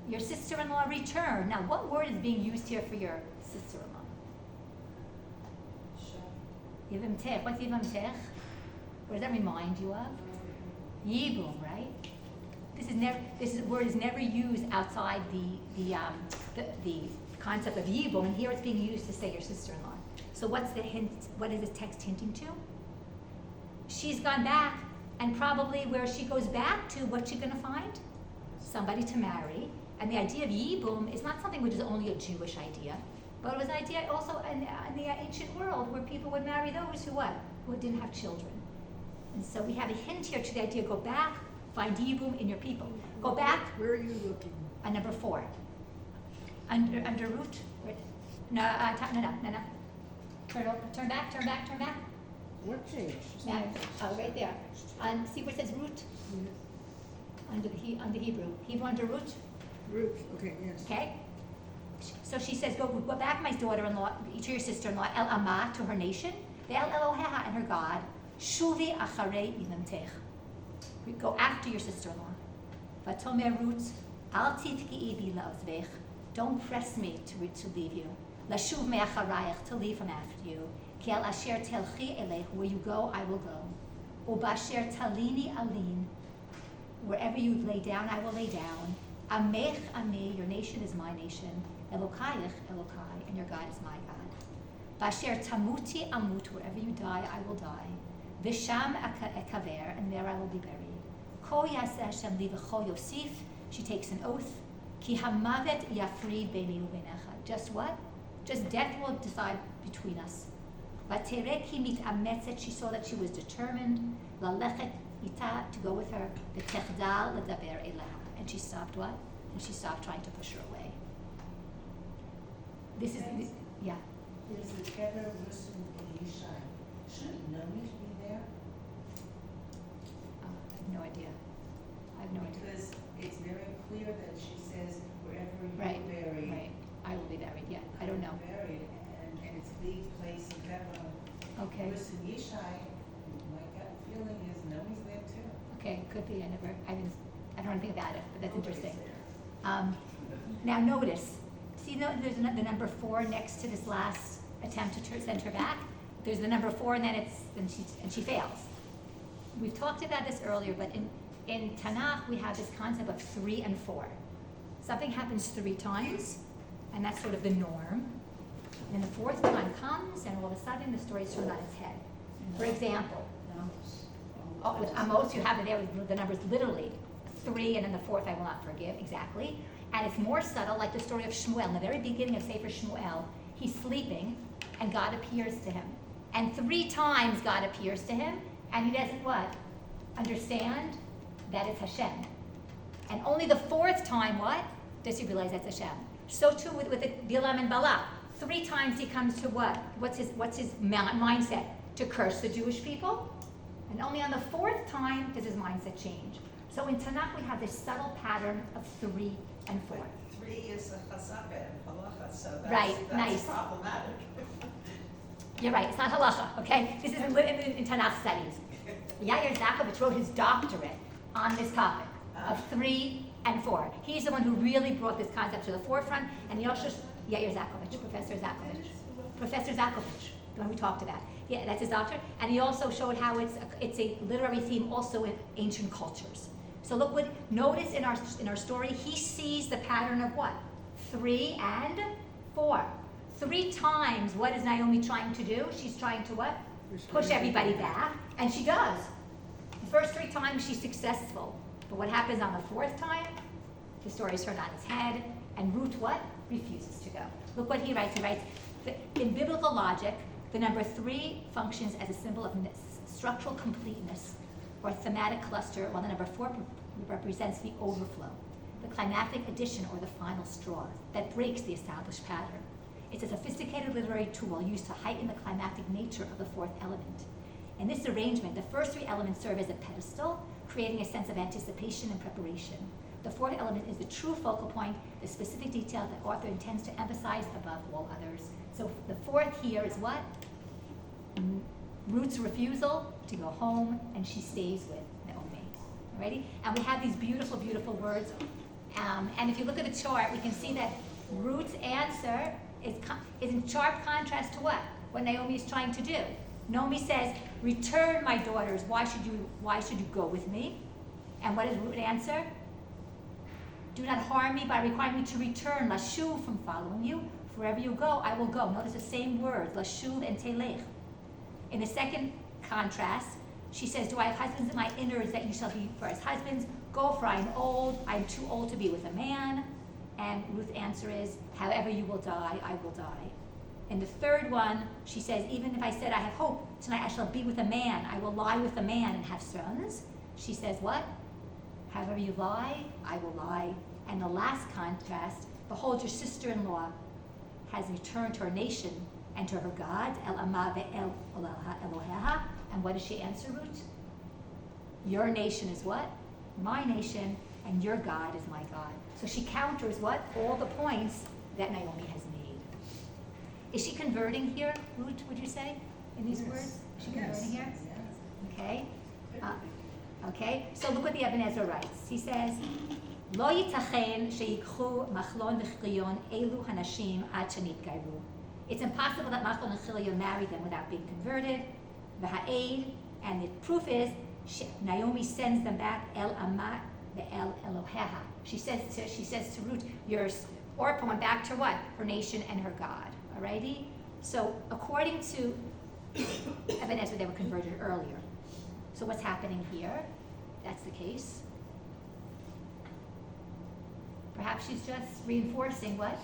Your sister-in-law returned. Now, what word is being used here for your sister-in-law? Yivamtech. What's yivamtech? What does that remind you of? Yibum, right? This word is never used outside the concept of yibum, and here it's being used to say your sister-in-law. So what's the hint? What is this text hinting to? She's gone back, and probably where she goes back to, what's she going to find? Somebody to marry. And the idea of yibum is not something which is only a Jewish idea, but it was an idea also in the ancient world where people would marry those who didn't have children. And so we have a hint here to the idea: go back, find yibum in your people. Go back. Where are you looking? Number 4. under root, no, no. Turn back. What changed? Back, oh, right there. See where it says root? Under Hebrew under root, Root, okay, yes. okay? So she says, go back, my daughter-in-law, to your sister-in-law, El Amah, to her nation, Ve'el Eloheha, and her God, Shuvi acharei ilamtech. Go after your sister-in-law. Vatomer Ruth, Al tifki'i bi la'ozvech. Don't press me to leave you. Lashuv me'acharayach, to leave from after you. Ki al asher telchi elech, where you go, I will go. Ubasher talini alin, wherever you lay down, I will lay down. Amech ameh, your nation is my nation. Elokayach Elokai, and your God is my God. Basher tamuti amut, wherever you die, I will die. Visham ekaver, and there I will be buried. Ko yaseh Hashem li v'cho yosif, she takes an oath. Ki hamavet yafrid beini u'beinecha. Just what? Just death will decide between us. Vaterek hi mitametzet, she saw that she was determined. Lalechet ita, to go with her. V'techdal ledaber elaha, and she stopped what? And she stopped trying to push her away. This is, yeah. There's a Kever Rusu and Yishai. Shouldn't Naomi be there? I have no idea. Because it's very clear that she says wherever Right, you're buried. right. I will be buried, yeah. I don't know. Buried, and it's a big place in Kever. Okay, Rusu and Yishai, my gut feeling is Naomi's there too. okay, could be. I don't know anything about it, but that's Nobody's interesting. there. Now notice, see there's the number 4 next to this last attempt to send her back? There's the number 4 and then she fails. We've talked about this earlier, but in Tanakh we have this concept of 3 and 4. Something happens 3 times, and that's sort of the norm. And then the 4th time comes, and all of a sudden the story is turned on its head. For example, with Amos, you have it there with the numbers literally 3, and then the 4th I will not forgive, exactly. And it's more subtle, like the story of Shmuel. In the very beginning of Sefer Shmuel, he's sleeping, and God appears to him. And 3 times God appears to him, and he doesn't what? Understand that it's Hashem. And only the 4th time, what? Does he realize that's Hashem. So too with Bilam and Balak. 3 times he comes to what? What's his mindset? To curse the Jewish people. And only on the 4th time does his mindset change. So in Tanakh we have this subtle pattern of 3 and 4. But 3 is a chazaka in halacha, so Right, that's nice. problematic. You're right, it's not halacha, okay? This is in Tanakh studies. Yair Zakovich wrote his doctorate on this topic of 3 and 4. He's the one who really brought this concept to the forefront, and he also, Yair Zakovich, Professor Zakovich, the one we talked about. Yeah, that's his doctorate. And he also showed how it's a literary theme also in ancient cultures. So notice in our story, he sees the pattern of what? 3 and 4. 3 times, what is Naomi trying to do? She's trying to what? Push everybody back, and she does. The first 3 times she's successful, but what happens on the 4th time? The story is turned on its head, and Ruth what? Refuses to go. Look what he writes. He writes, in biblical logic, the number 3 functions as a symbol of structural completeness or thematic cluster, while the number 4 represents the overflow, the climactic addition or the final straw that breaks the established pattern. It's a sophisticated literary tool used to heighten the climactic nature of the 4th element. In this arrangement, the first 3 elements serve as a pedestal, creating a sense of anticipation and preparation. The 4th element is the true focal point, the specific detail that author intends to emphasize above all others. So the 4th here is what? Ruth's refusal to go home, and she stays with Naomi. Alrighty? And we have these beautiful, beautiful words. And if you look at the chart, we can see that Ruth's answer is in sharp contrast to what? What Naomi is trying to do. Naomi says, "Return, my daughters. Why should you go with me?" And what does Ruth answer? "Do not harm me by requiring me to return, lashuv, from following you. Wherever you go, I will go." Notice the same words, lashuv and telech. In the second contrast, she says, "Do I have husbands in my innards that you shall be for as husbands? Go, for I am old. I am too old to be with a man." And Ruth's answer is, "However you will die, I will die." In the third one, she says, "Even if I said I have hope, tonight I shall be with a man. I will lie with a man and have sons." She says what? "However you lie, I will lie." And the last contrast, behold, your sister-in-law has returned to her nation and to her God, El Ama ve'el Eloheha. And what does she answer, Ruth? Your nation is what? My nation, and your God is my God. So she counters what? All the points that Naomi has made. Is she converting here, Ruth, would you say, in these Yes. words? Is she Yes. converting here? Yes. Okay. Okay, so look what the Eben Ezra writes. He says, לא ייתכן שיקחו מחלון וחיליון אלו הנשים עד שנתגיירו. It's impossible that Machlon and Chilion married them without being converted. V'ha'ed, and the proof is, Naomi sends them back El Amat ve'el Eloheha. She says to Ruth, Orpah went back to what? Her nation and her God. Alrighty? So according to Eben Ezra, they were converted earlier. So what's happening here? That's the case. Perhaps she's just reinforcing what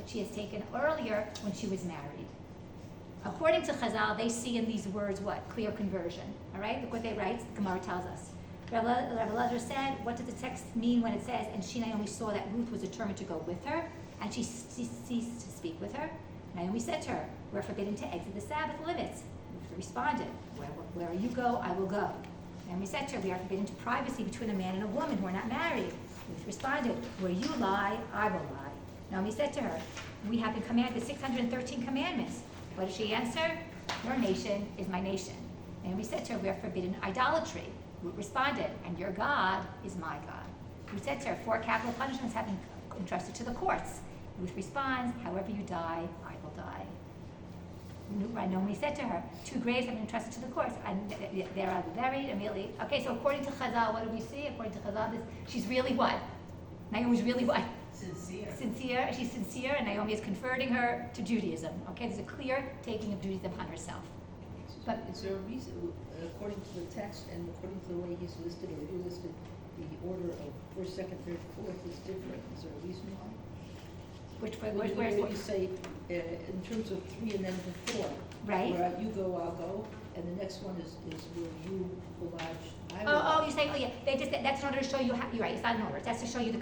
she has taken earlier when she was married. According to Chazal, they see in these words what? Clear conversion. All right? Look what they write. The Gemara tells us. Rabbi Elazar said, what does the text mean when it says, and she, Naomi, saw that Ruth was determined to go with her, and she ceased to speak with her? Naomi said to her, we're forbidden to exit the Sabbath limits. Ruth responded, wherever you go, I will go. Naomi said to her, we are forbidden to privacy between a man and a woman who are not married. Ruth responded, where you lie, I will lie. Naomi said to her, we have been commanded 613 commandments. What did she answer? Your nation is my nation. Naomi said to her, we are forbidden idolatry. Ruth responded, and your God is my God. Ruth said to her, 4 capital punishments have been entrusted to the courts. Ruth responds, however you die, I will die. Naomi said to her, 2 graves have been entrusted to the courts, and there are buried immediately. Okay, so according to Chazal, what do we see? According to Chazal, she's really what? Naomi's really what? Sincere. She's sincere, and Naomi is converting her to Judaism. Okay, there's a clear taking of Judaism upon herself. But Is there a reason, according to the text and according to the way he's listed or you listed, the order of first, second, third, fourth is different? Is there a reason why? where's When you say, in terms of 3 and then the 4. right? Where you go, I'll go, and the next one is where you oblige, I will. Oh, you say, oh yeah, that's in order to show you how, you're right, it's not in order. That's to show you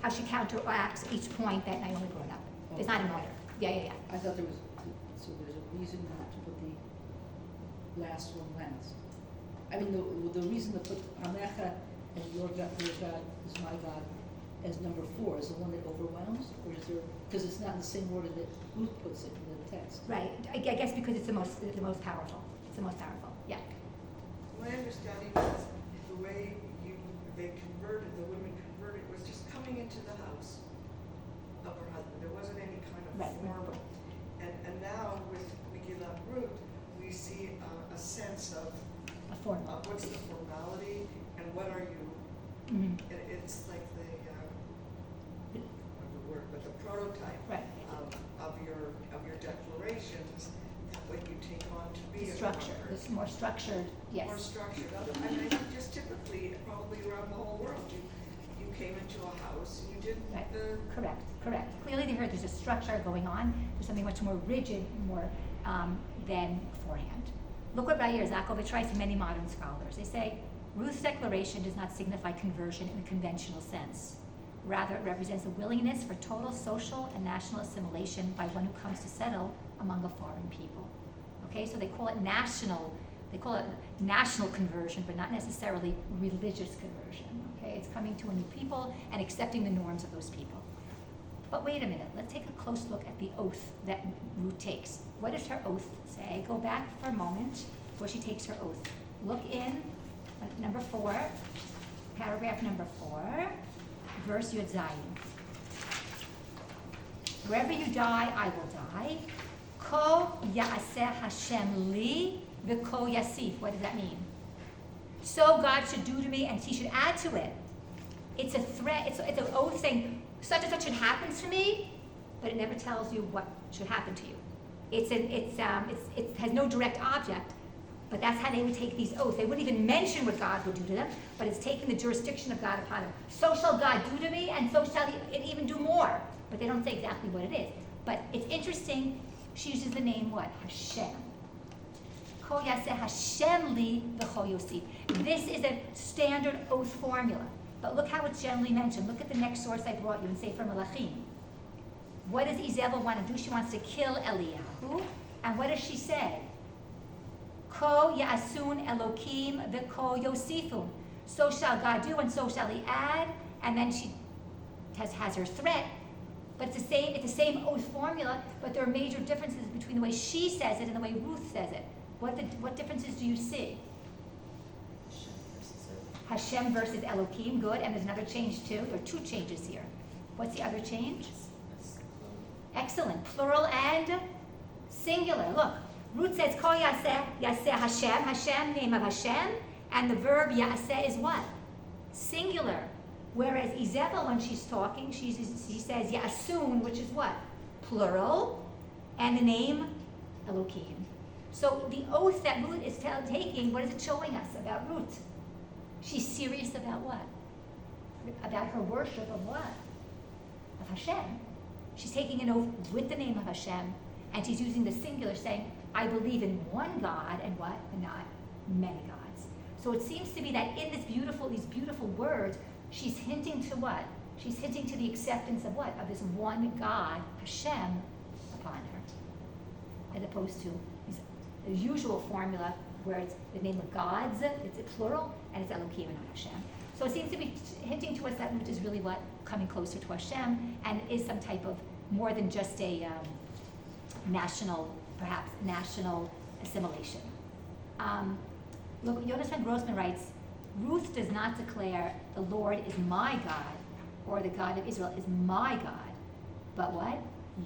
how she counteracts each point that Naomi brought up. It's not in order. Yeah. I thought there was, so there's a reason not to put the last one last. I mean, the reason to put Amecha and your God is my God as number 4 is the one that overwhelms, or is there, because it's not in the same order that Ruth puts it in the text. Right, I guess because it's the most powerful. It's the most powerful, yeah. My understanding is the way the women converted was just coming into the house of her husband. There wasn't any kind of Right. formal. And now with Megillat Ruth, we see a sense of A formal. what's the formality and what are you, Mhm. it's like the, I don't know the word, but the prototype Right. of your declarations, what you take on to be The a structure, woman. it's more structured, yes. More structured. I mean, I think just typically, probably around the whole world, you came into a house and you did Right. the. Correct. Clearly there's a structure going on. There's something much more rigid, more than beforehand. Look what Rabbi Yerzakovich writes and many modern scholars. They say, Ruth's declaration does not signify conversion in the conventional sense. Rather, it represents a willingness for total social and national assimilation by one who comes to settle among a foreign people. Okay, so they call it national conversion, but not necessarily religious conversion. Okay, it's coming to a new people and accepting the norms of those people. But wait a minute, let's take a close look at the oath that Ruth takes. What does her oath say? Go back for a moment before she takes her oath. Look in number 4, paragraph number 4, verse Yud Zayin. Wherever you die, I will die. Ko ya'aseh Hashem li v'ko yasif. What does that mean? So God should do to me, and He should add to it. It's a threat. It's an oath saying such and such should happen to me, but it never tells you what should happen to you. It has no direct object, but that's how they would take these oaths. They wouldn't even mention what God would do to them, but it's taking the jurisdiction of God upon them. So shall God do to me, and so shall He even do more. But they don't say exactly what it is. But it's interesting. She uses the name what? Hashem. Ko yaseh Hashem li v'cho yosif. This is a standard oath formula. But look how it's generally mentioned. Look at the next source I brought you in Sefer Melachim. what does Izebel want to do? She wants to kill Eliyahu. And what does she say? Ko ya'asun Elokim v'ko yosifun. So shall God do, and so shall he add. And then she has her threat. But it's the same oath formula, but there are major differences between the way she says it and the way Ruth says it. What differences do you see? Hashem versus Elokim, good. And there's another change too. There are two changes here. What's the other change? Excellent. Plural and singular. Look, Ruth says, Kol yaseh Hashem. Hashem, name of Hashem. And the verb yaseh is what? Singular. Whereas Izebel, when she's talking, she says yasun, which is what? Plural. And the name Elokim. So the oath that Ruth is taking, what is it showing us about Ruth? She's serious about what? About her worship of what? Of Hashem. She's taking an oath with the name of Hashem, and she's using the singular, saying, I believe in one God and what? And not many gods. So it seems to be that in these beautiful words, she's hinting to what? She's hinting to the acceptance of what? Of this one God, Hashem, upon her. As opposed to the usual formula where it's the name of gods, it's a plural, and it's Elohim and not Hashem. So it seems to be hinting to us that Ruth is really what? Coming closer to Hashem, and is some type of more than just a national assimilation. Look, Jonathan Grossman writes, Ruth does not declare the Lord is my God, or the God of Israel is my God, but what?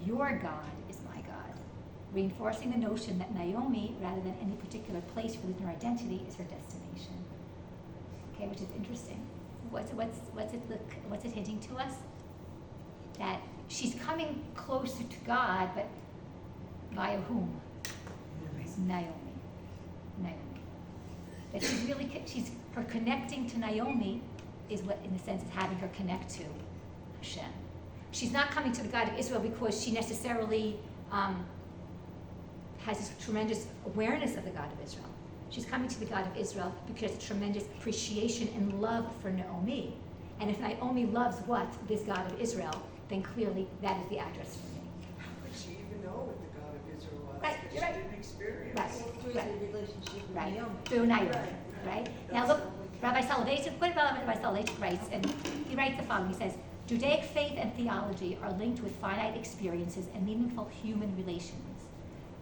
Your God is my God, reinforcing the notion that Naomi, rather than any particular place for her identity, is her destination. Okay, which is interesting. What's it hinting to us? That she's coming closer to God, but via whom? Naomi. That her connecting to Naomi is what, in a sense, is having her connect to Hashem. She's not coming to the God of Israel because she necessarily has this tremendous awareness of the God of Israel. She's coming to the God of Israel because of tremendous appreciation and love for Naomi. And if Naomi loves what? This God of Israel, then clearly that is the address for me. How could she even know what the God of Israel was? Right, Because you're right. she didn't experience Right. it. Through the relationship with Right, Naomi. through Naomi, Right. right? That's Now look, the only- Rabbi Soloveitchik, what Rabbi Soloveitchik writes, and he writes the following, he says, Judaic faith and theology are linked with finite experiences and meaningful human relations.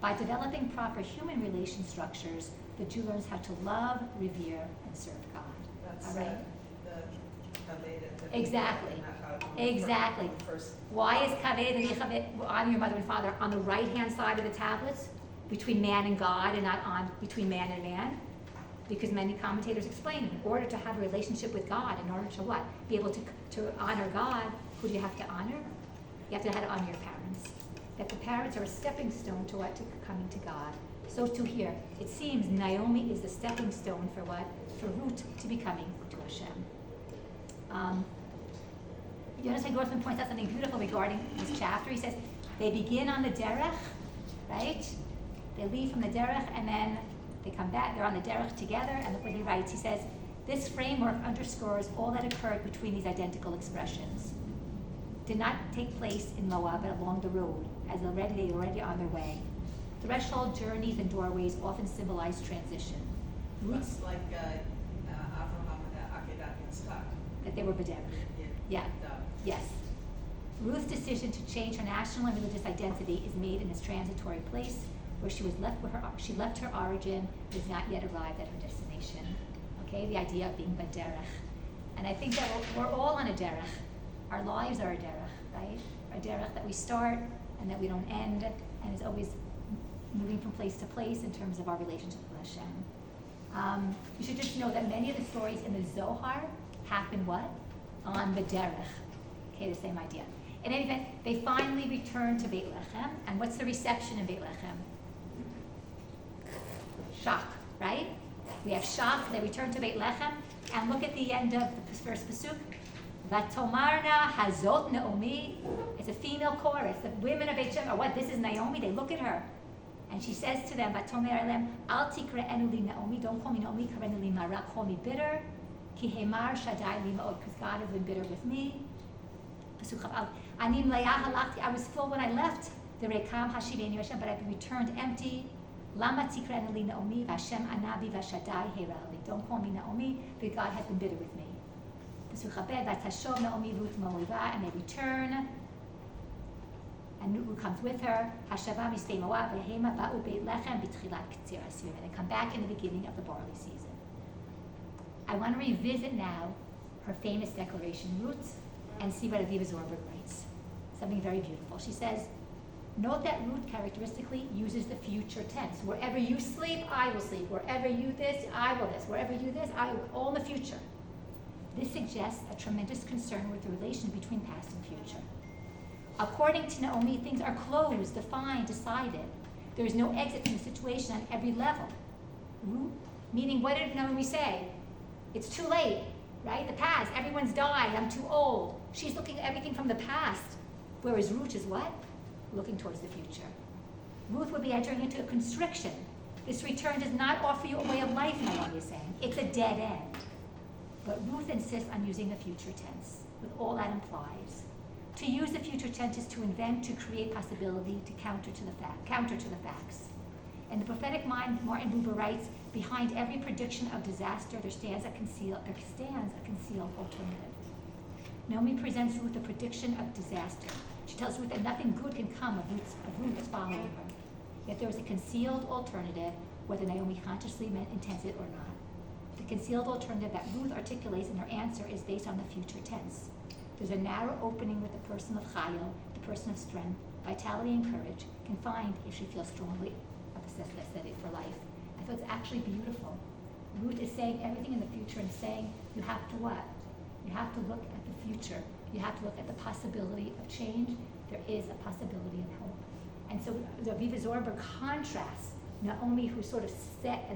By developing proper human relation structures, the Jew learns how to love, revere, and serve God. That's All right? the Kaved that we Exactly. read on Exactly. the first. Why is Kaved and Yechaveh, honor your mother and father, on the right-hand side of the tablets, between man and God, and not between man and man? Because many commentators explain, in order to have a relationship with God, in order to what? Be able to honor God, who do you have to honor? You have to know how to honor your parents. That the parents are a stepping stone to what? To coming to God. So too here, it seems Naomi is the stepping stone for what? For Ruth to becoming to Hashem. Jonathan Grossman points out something beautiful regarding this chapter. He says, they begin on the derech, right? They leave from the derech and then they come back, they're on the derech together, and look what he writes. He says, this framework underscores all that occurred between these identical expressions. Did not take place in Moab, but along the road, as they were already on their way. Threshold journeys and doorways often symbolize transition. Looks like Avraham and Akedat Yitzchak. That they were bederech. Yeah. Yes. Ruth's decision to change her national and religious identity is made in this transitory place where she left her origin, but has not yet arrived at her destination. Okay, the idea of being bederech. And I think that we're all on a derech. Our lives are a derech, right? A derech that we start and that we don't end, and is always moving from place to place in terms of our relationship with Hashem. You should just know that many of the stories in the Zohar happen what? On the derech. Okay, the same idea. In any event, they finally return to Beit Lechem, and what's the reception in Beit Lechem? Shock, right? We have shock, they return to Beit Lechem, and look at the end of the first pasuk. Vatomarna hazot Naomi. It's a female chorus. The women of Beit Shem are what? This is Naomi. They look at her. And she says to them, Vatomer elem, Al tikra'enu li Naomi. Don't call me Naomi, karenu li Mara. Call me bitter. Ki hemar shadai li ma'od. Because God has been bitter with me. Pasuk Chav Al. Ani mle'ah halachti, I was full when I left the Rekam Hashiveni Hashem, but I've returned empty. Lama tikrani li Naomi, v'Hashem anabi v'Shaddai herali. Don't call me Naomi, because God has been bitter with me. V'suchabed v'tashov Naomi Ruth Moaviva, and they return. And Ruth comes with her. Hashava misdei Moab v'hema ba'u beit lechem b'tchilat k'tzir asivim. And they come back in the beginning of the barley season. I want to revisit now her famous declaration, Ruth, and see what Aviva Zorberg writes. Something very beautiful. She says, note that Ruth characteristically uses the future tense. Wherever you sleep, I will sleep. Wherever you this, I will this. Wherever you this, I will. All in the future. This suggests a tremendous concern with the relation between past and future. According to Naomi, things are closed, defined, decided. There is no exit from the situation on every level. Meaning, what did Naomi say? It's too late, right? The past, everyone's died, I'm too old. She's looking at everything from the past. Whereas Ruth is what? Looking towards the future. Ruth would be entering into a constriction. This return does not offer you a way of life, Naomi is saying. It's a dead end. But Ruth insists on using the future tense, with all that implies. To use the future tense is to invent, to create possibility, to counter to the facts. In the prophetic mind, Martin Buber writes, behind every prediction of disaster, there stands a concealed alternative. Naomi presents Ruth a prediction of disaster. She tells Ruth that nothing good can come of Ruth's following her. Yet there is a concealed alternative, whether Naomi consciously intends it or not. The concealed alternative that Ruth articulates in her answer is based on the future tense. There's a narrow opening with the person of Chayil, the person of strength, vitality, and courage, can find if she feels strongly of the necessity for life. I thought it's actually beautiful. Ruth is saying everything in the future and saying, you have to what? You have to look at the future. You have to look at the possibility of change. There is a possibility of hope. And so the Aviva Zorberg contrasts Naomi, who's sort of set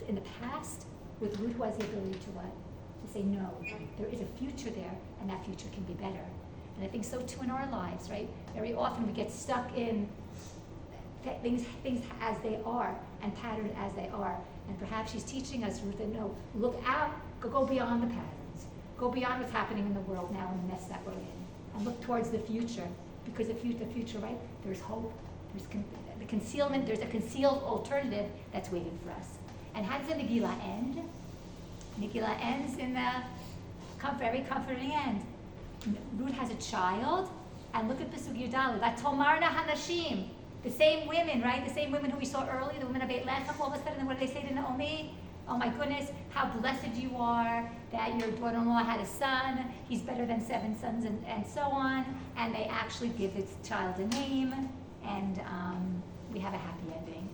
in the past, with Ruth, who has the ability to what? To say, no, there is a future there, and that future can be better. And I think so too in our lives, right? Very often we get stuck in things as they are and patterned as they are. And perhaps she's teaching us, Ruth, that no, look out, go beyond the patterns. Go beyond what's happening in the world now and the mess that we're in. And look towards the future. Because the future, right, there's hope. There's there's a concealed alternative that's waiting for us. And how does the Megillah end? Megillah ends in the very comforting end. Ruth has a child, and look at Pesuk Yudalid. Vatomarna Hanashim. The same women, right? The same women who we saw earlier, the women of Beit Lechem, all of a sudden, what do they say to Naomi? Oh my goodness, how blessed you are that your daughter-in-law had a son. He's better than 7 sons, and so on. And they actually give this child a name, and we have a happy ending.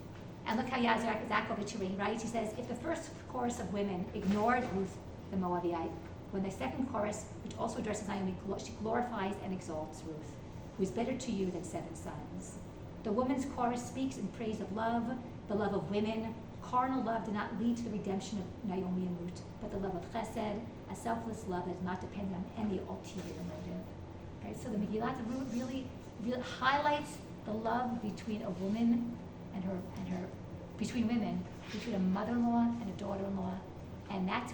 And look how Yakovitch writes. He says, if the first chorus of women ignored Ruth the Moabite, when the second chorus, which also addresses Naomi, she glorifies and exalts Ruth, who is better to you than 7 sons. The woman's chorus speaks in praise of love, the love of women. Carnal love did not lead to the redemption of Naomi and Ruth, but the love of chesed, a selfless love that is not dependent on any ulterior motive. Right? So the Megillat really highlights the love between a woman and her between women, between a mother-in-law and a daughter-in-law, and that's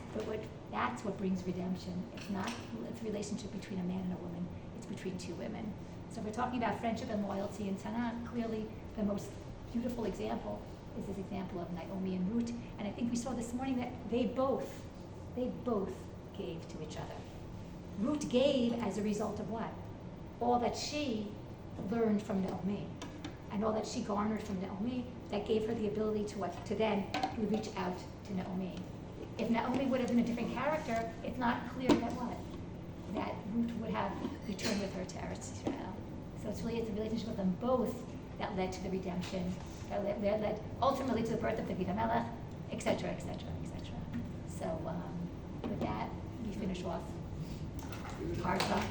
what brings redemption. It's not a relationship between a man and a woman. It's between 2 women. So we're talking about friendship and loyalty in Tanakh. Clearly, the most beautiful example is this example of Naomi and Ruth. And I think we saw this morning that they both gave to each other. Ruth gave as a result of what? All that she learned from Naomi, and all that she garnered from Naomi, that gave her the ability to then reach out to Naomi. If Naomi would have been a different character, it's not clear that Ruth would have returned with her to Eretz Israel. So it's the relationship of them both that led to the redemption, that led ultimately to the birth of David HaMelech, etc., etc., etc. So with that, we finish off. Parsha.